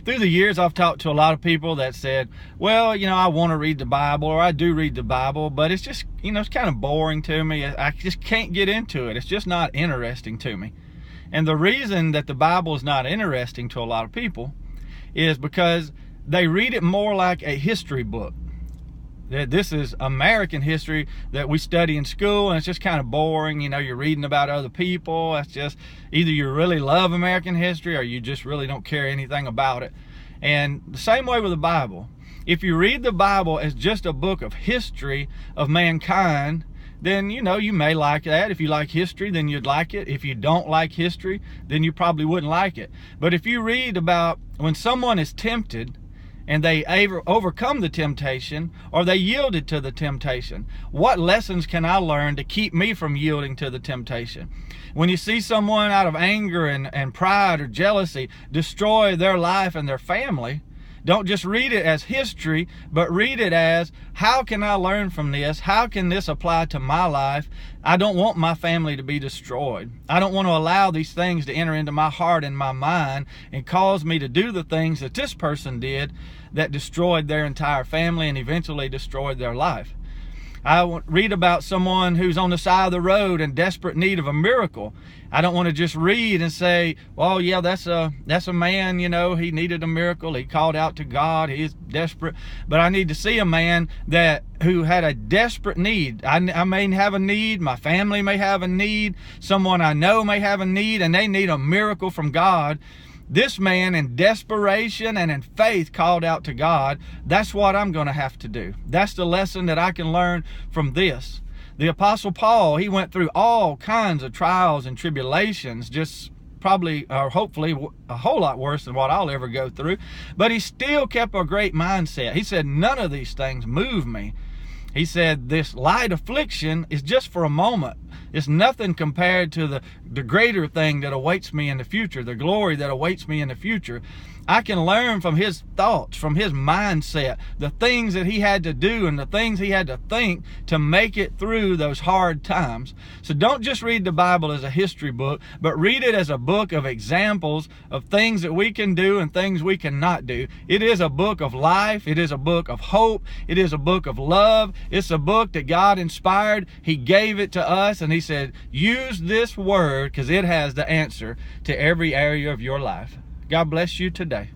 through the years, I've talked to a lot of people that said, well, I want to read the Bible, or I do read the Bible, but it's just, it's kind of boring to me. I just can't get into it. It's just not interesting to me. And the reason that the Bible is not interesting to a lot of people is because they read it more like a history book. That this is American history that we study in school, and it's just kind of boring. You're reading about other people. That's just, either you really love American history or you just really don't care anything about it. And the same way with the Bible. If you read the Bible as just a book of history of mankind, then you may like that. If you like history, then you'd like it. If you don't like history, then you probably wouldn't like it. But if you read about when someone is tempted and they overcome the temptation, or they yielded to the temptation, what lessons can I learn to keep me from yielding to the temptation? When you see someone out of anger and pride or jealousy destroy their life and their family, don't just read it as history, but read it as, how can I learn from this? How can this apply to my life? I don't want my family to be destroyed. I don't want to allow these things to enter into my heart and my mind and cause me to do the things that this person did that destroyed their entire family and eventually destroyed their life. I read about someone who's on the side of the road in desperate need of a miracle. I don't want to just read and say, well, yeah, that's a man, he needed a miracle. He called out to God. He's desperate. But I need to see a man who had a desperate need. I may have a need. My family may have a need. Someone I know may have a need, and they need a miracle from God. This man, in desperation and in faith, called out to God. That's what I'm going to have to do. That's the lesson that I can learn from this. The Apostle Paul, he went through all kinds of trials and tribulations, just probably, or hopefully, a whole lot worse than what I'll ever go through. But he still kept a great mindset. He said, none of these things move me. He said, this light affliction is just for a moment. It's nothing compared to the greater thing that awaits me in the future, the glory that awaits me in the future. I can learn from his thoughts, from his mindset, the things that he had to do and the things he had to think to make it through those hard times. So don't just read the Bible as a history book, but read it as a book of examples of things that we can do and things we cannot do. It is a book of life. It is a book of hope. It is a book of love. It's a book that God inspired. He gave it to us, and he said, use this word because it has the answer to every area of your life. God bless you today.